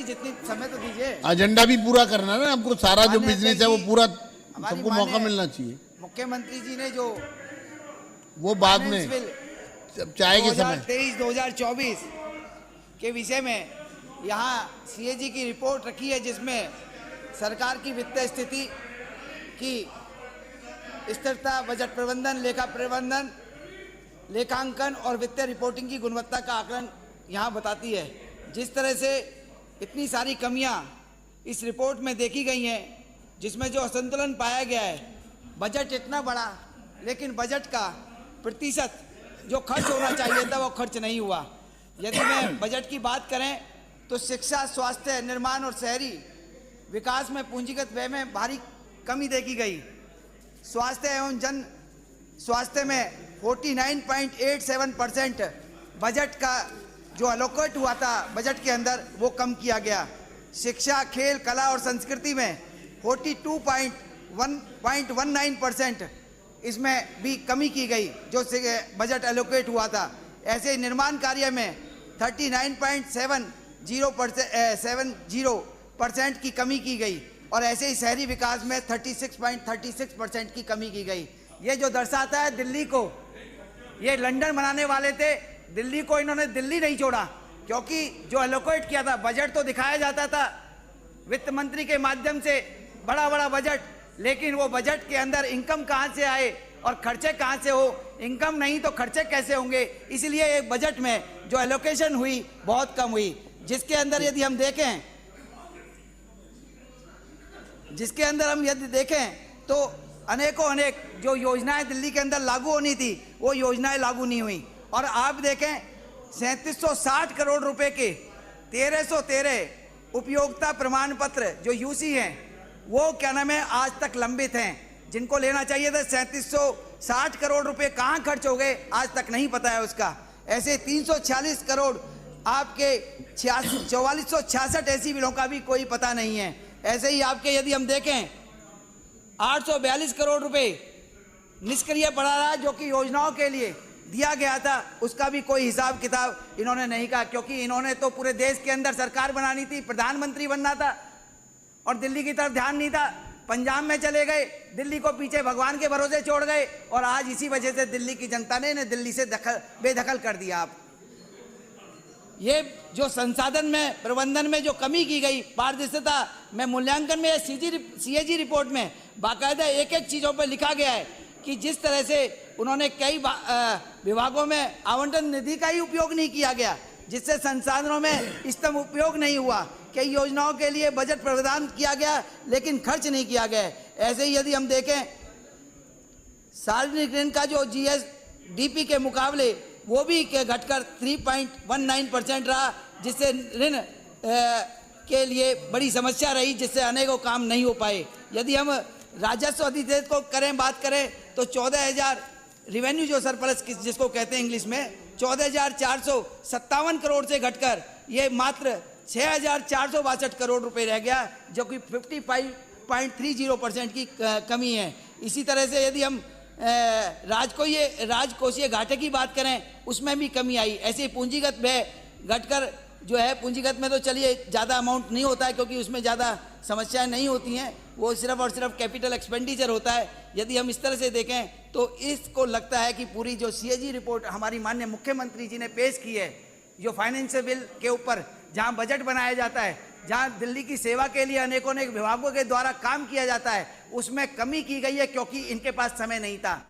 जितनी समय तो दीजिए। एजेंडा भी पूरा करना है ना, हमको सारा जो बिजनेस है वो पूरा हमारी सबको मौका मिलना चाहिए। मुख्यमंत्री जी ने जो वो बाद में चाय के समय 2023-2024 के विषय में यहाँ सीएजी की रिपोर्ट रखी है, जिसमें सरकार की वित्तीय स्थिति की स्थिरता, बजट प्रबंधन, लेखा प्रबंधन, लेखांकन और वित्तीय रिपोर्टिंग की गुणवत्ता का आकलन यहाँ बताती है। जिस तरह से इतनी सारी कमियाँ इस रिपोर्ट में देखी गई हैं, जिसमें जो असंतुलन पाया गया है, बजट इतना बड़ा लेकिन बजट का प्रतिशत जो खर्च होना चाहिए था वो खर्च नहीं हुआ। यदि मैं बजट की बात करें तो शिक्षा, स्वास्थ्य, निर्माण और शहरी विकास में पूंजीगत व्यय में भारी कमी देखी गई। स्वास्थ्य एवं जन स्वास्थ्य में 49.87% बजट का जो एलोकेट हुआ था बजट के अंदर वो कम किया गया। शिक्षा, खेल, कला और संस्कृति में 42.19% इसमें भी कमी की गई जो बजट एलोकेट हुआ था। ऐसे ही निर्माण कार्य में 39.70% की कमी की गई और ऐसे ही शहरी विकास में 36.36% की कमी की गई। ये जो दर्शाता है दिल्ली को, ये लंदन बनाने वाले थे, दिल्ली को इन्होंने दिल्ली नहीं छोड़ा, क्योंकि जो एलोकेट किया था बजट तो दिखाया जाता था वित्त मंत्री के माध्यम से, बड़ा बड़ा बजट, लेकिन वो बजट के अंदर इनकम कहाँ से आए और खर्चे कहाँ से हो, इनकम नहीं तो खर्चे कैसे होंगे। इसलिए एक बजट में जो एलोकेशन हुई बहुत कम हुई, जिसके अंदर यदि हम देखें तो अनेक जो योजनाएं दिल्ली के अंदर लागू होनी थी वो योजनाएं लागू नहीं हुई। और आप देखें 3760 करोड़ रुपए के 1313 उपयोगिता प्रमाण पत्र जो यूसी हैं वो क्या नाम है आज तक लंबित हैं, जिनको लेना चाहिए था। 3760 करोड़ रुपए कहाँ खर्च हो गए आज तक नहीं पता है उसका। ऐसे 346 करोड़ आपके 4466 ऐसी बिलों का भी कोई पता नहीं है। ऐसे ही आपके यदि हम देखें 842 करोड़ रुपए निष्क्रिय पड़ा रहा जो कि योजनाओं के लिए दिया गया था, उसका भी कोई हिसाब किताब इन्होंने नहीं कहा, क्योंकि इन्होंने तो पूरे देश के अंदर सरकार बनानी थी, प्रधानमंत्री बनना था और दिल्ली की तरफ ध्यान नहीं था। पंजाब में चले गए, दिल्ली को पीछे भगवान के भरोसे छोड़ गए और आज इसी वजह से दिल्ली की जनता ने इन्हें दिल्ली से बेदखल कर दिया। आप ये जो संसाधन में प्रबंधन में जो कमी की गई, पारदर्शिता में मूल्यांकन में, सीएजी रिपोर्ट में बाकायदा एक एक चीज़ों पर लिखा गया है कि जिस तरह से उन्होंने कई विभागों में आवंटन निधि का ही उपयोग नहीं किया गया, जिससे संसाधनों में इष्टतम उपयोग नहीं हुआ। कई योजनाओं के लिए बजट प्रावधान किया गया लेकिन खर्च नहीं किया गया। ऐसे ही यदि हम देखें सार्वजनिक ऋण का जो जीएसडीपी के मुकाबले वो भी घटकर 3.19% रहा, जिससे ऋण के लिए बड़ी समस्या रही, जिससे अनेकों काम नहीं हो पाए। यदि हम राजस्व अधिशेष को बात करें तो 14,000 रिवेन्यू जो सरप्लस जिसको कहते हैं इंग्लिश में 14,457 करोड़ से घटकर ये मात्र 6,462 करोड़ रुपए रह गया, जो कि 55.30% की कमी है। इसी तरह से यदि हम राजकोषीय घाटे की बात करें उसमें भी कमी आई। ऐसे पूंजीगत व्यय घटकर जो है, पूंजीगत में तो चलिए ज़्यादा अमाउंट नहीं होता है क्योंकि उसमें ज़्यादा समस्याएं नहीं होती हैं, वो सिर्फ और सिर्फ कैपिटल एक्सपेंडिचर होता है। यदि हम इस तरह से देखें तो इसको लगता है कि पूरी जो सीएजी रिपोर्ट हमारी माननीय मुख्यमंत्री जी ने पेश की है, जो फाइनेंशियल बिल के ऊपर जहां बजट बनाया जाता है, जहां दिल्ली की सेवा के लिए अनेकों विभागों के द्वारा काम किया जाता है, उसमें कमी की गई है क्योंकि इनके पास समय नहीं था।